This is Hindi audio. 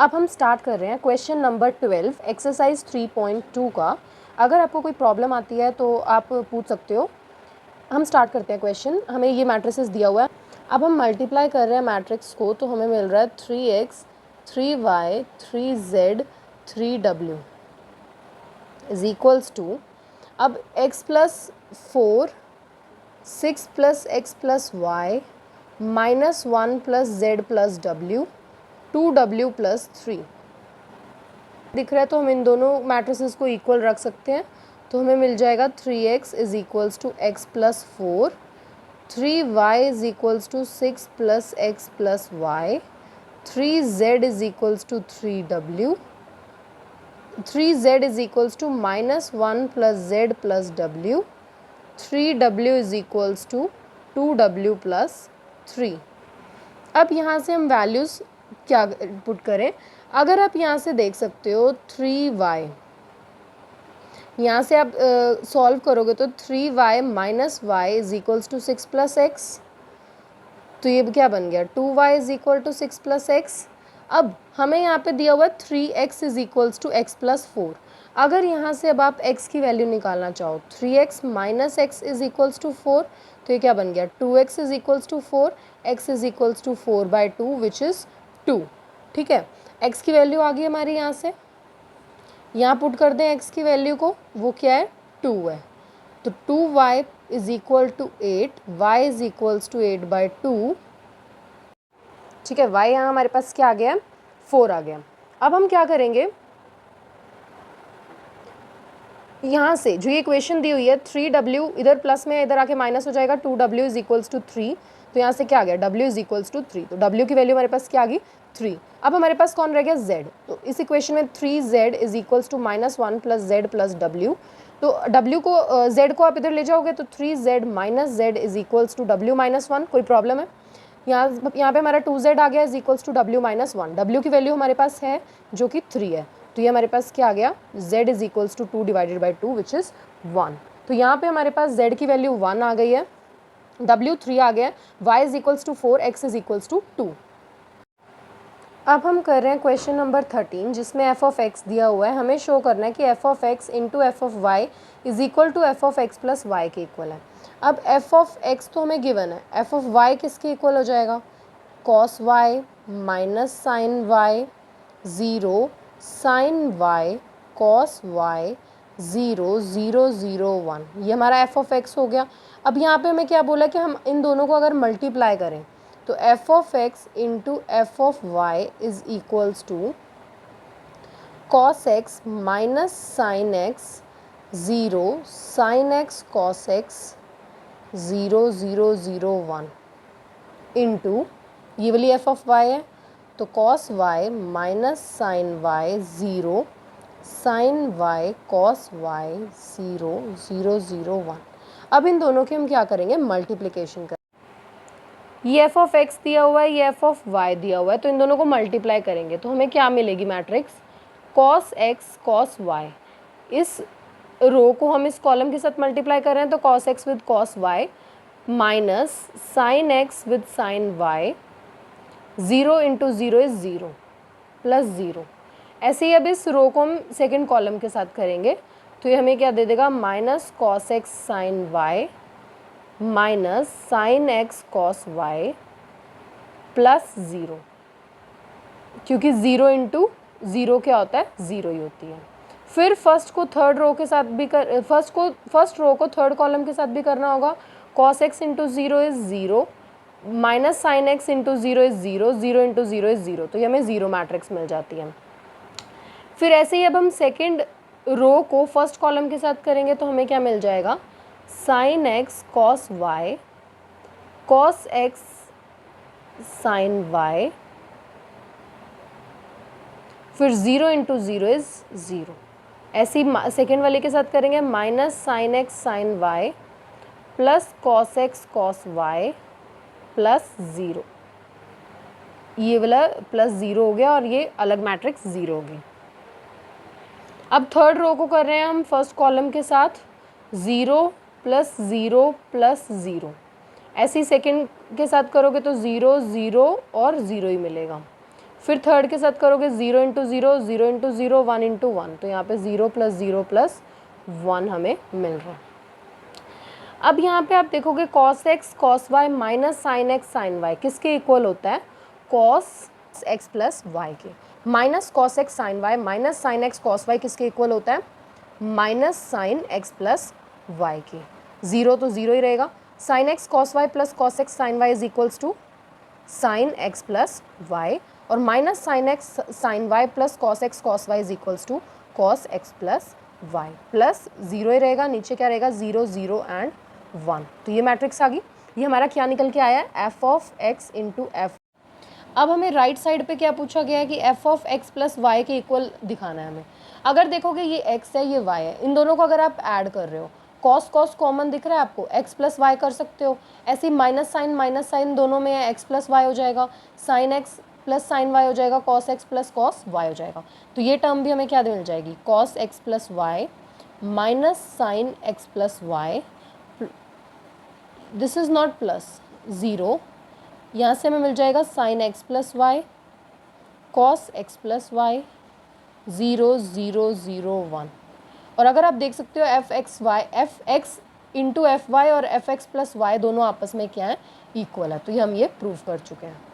अब हम स्टार्ट कर रहे हैं क्वेश्चन नंबर 12 एक्सरसाइज 3.2 का। अगर आपको कोई प्रॉब्लम आती है तो आप पूछ सकते हो। हम स्टार्ट करते हैं क्वेश्चन। हमें ये मैट्रिसेस दिया हुआ है। अब हम मल्टीप्लाई कर रहे हैं मैट्रिक्स को, तो हमें मिल रहा है 3x 3y 3z 3w is equals to, अब x plus 4 6 plus x plus y minus 1 plus z plus w 2w plus 3 दिख रहा है, तो हम इन दोनों मैट्रिसेस को इक्वल रख सकते हैं। तो हमें मिल जाएगा 3x is equals to x plus 4, 3y is equals to 6 plus x plus y, 3z is equals to 3w, 3z is equals to minus 1 plus z plus w, 3w is equals to 2w plus 3। अब यहाँ से हम वैल्यूज़ क्या पुट करें? अगर आप यहाँ से देख सकते हो 3y, यहाँ से आप सॉल्व करोगे तो 3y minus y is equals to 6 plus x, तो ये क्या बन गया 2y is equal to 6 plus x. अब हमें यहाँ पे दिया हुआ है 3x is equals to x plus 4। अगर यहाँ से अब आप x की वैल्यू निकालना चाहो, 3x minus x is equals to 4, तो ये क्या बन गया 2x is equals to 4, x is equals to 4/2 which is 2। ठीक है, x की वैल्यू आ गई हमारी। यहाँ से यहाँ पुट कर दें x की वैल्यू को, वो क्या है 2 है, तो 2y is equal to 8, y is equals to 8/2। ठीक है, y यहाँ हमारे पास क्या आ गया 4 आ गया। अब हम क्या करेंगे, यहाँ से जो ये इक्वेशन दी हुई है 3w इधर प्लस में इधर आके माइनस हो जाएगा, 2w इज इक्वल्स टू 3, तो यहाँ से क्या आ गया w इज इक्वल्स टू 3, तो w की वैल्यू हमारे पास क्या आ गई 3। अब हमारे पास कौन रह गया z, तो इस इक्वेशन में 3z is equals to minus 1 plus z plus w, तो w को z को आप इधर ले जाओगे तो 3z minus z is equals to w minus 1। कोई प्रॉब्लम है? यहाँ पे हमारा 2z आ गया is equals to w minus 1। w की वैल्यू हमारे पास है जो कि 3 है, तो ये हमारे पास क्या आ गया z is equals to 2 divided by 2 which is 1। तो यहाँ पे हमारे पास z की वैल्यू 1 आ गई है, w 3 आ गया है, y is equals to 4, x is equals to 2। अब हम कर रहे हैं क्वेश्चन नंबर 13 जिसमें f ऑफ x दिया हुआ है। हमें शो करना है कि f of x into f of y is equal to f of x plus y के इक्वल है। अब f ऑफ x तो हमें गिवन है, f ऑफ y किसके इक्वल हो जाएगा cos y minus sine y 0 sine y cos y 0 0 0 1, ये हमारा f ऑफ x हो गया। अब यहाँ पे हमें क्या बोला कि हम इन दोनों को अगर मल्टीप्लाई करें तो f of x into f of y is equals to cos x minus sine x 0 sine x cos x 0 0 0 1 into ये वाली f ऑफ y है, तो cos y minus sine y 0 sine y cos y 0 0 0 1। अब इन दोनों के हम क्या करेंगे मल्टीप्लिकेशन करें। ये f ऑफ x दिया हुआ है, ये f ऑफ y दिया हुआ है, तो इन दोनों को मल्टीप्लाई करेंगे तो हमें क्या मिलेगी matrix cos x cos y। इस रो को हम इस कॉलम के साथ मल्टीप्लाई कर रहे हैं तो cos x with cos y minus sine x with sine y 0 into 0 is 0 plus 0। ऐसे ही अब इस रो को हम सेकेंड कॉलम के साथ करेंगे तो ये हमें क्या दे देगा minus cos x sine y minus sine x cos y plus 0, क्योंकि 0 इंटू 0 क्या होता है 0 ही होती है। फिर फर्स्ट को थर्ड रो के साथ भी फर्स्ट रो को थर्ड कॉलम के साथ भी करना होगा। cos x into 0 is 0 minus sine x into 0 is 0 0 into 0 is 0, तो ये हमें 0 मैट्रिक्स मिल जाती है। फिर ऐसे ही अब हम सेकेंड रो को फर्स्ट कॉलम के साथ करेंगे तो हमें क्या मिल जाएगा sine x cos y cos x sine y, फिर 0 इंटू 0 इज़ 0। ऐसे ही सेकेंड वाले के साथ करेंगे minus sine x sine y plus cos x cos y plus 0, ये वाला प्लस 0 हो गया और ये अलग मैट्रिक्स 0 होगी। अब थर्ड रो को कर रहे हैं हम फर्स्ट कॉलम के साथ 0 प्लस 0 प्लस 0। ऐसे ही सेकेंड के साथ करोगे तो 0 0 और 0 ही मिलेगा। फिर थर्ड के साथ करोगे 0 इंटू 0, 0 इंटू 0, 1 इंटू 1, तो यहाँ पे 0 प्लस 0 प्लस 1 हमें मिल रहा है। अब यहाँ पे आप देखोगे cos x cos y minus sine x sine y किसके इक्वल होता है, cos x प्लस वाई के। Minus cos x sine y minus sine x cos y किसके इक्वल होता है, minus sine x plus y के। ज़ीरो तो ज़ीरो ही रहेगा। Sine x cos y plus cos x sine y is equals to sine x plus y, और minus sine x sine y plus cos x cos y is equals to cos x plus y. Plus zero ही रहेगा, नीचे क्या रहेगा 0 0 एंड 1। तो ये मैट्रिक्स आ गई। ये हमारा क्या निकल के आया है, F of x into F. अब हमें राइट साइड पे क्या पूछा गया है कि f of x plus y के इक्वल दिखाना है हमें। अगर देखोगे ये एक्स है ये वाई है, इन दोनों को अगर आप ऐड कर रहे हो, कॉस कॉस कॉमन दिख रहा है आपको, एक्स प्लस वाई कर सकते हो। ऐसे ही माइनस साइन दोनों में है, एक्स प्लस वाई हो जाएगा, sine x plus sine y हो जाएगा, cos x plus cos y हो जाएगा। तो ये टर्म भी हमें क्या मिल जाएगी, cos x plus y minus sine x plus y, this is not plus, zero, यहाँ से हमें मिल जाएगा sine x plus y cos x plus y, 0 0 0 1। और अगर आप देख सकते हो f x into f y और एफ एक्स प्लस वाई दोनों आपस में क्या है, इक्वल है। तो ये हम ये प्रूव कर चुके हैं।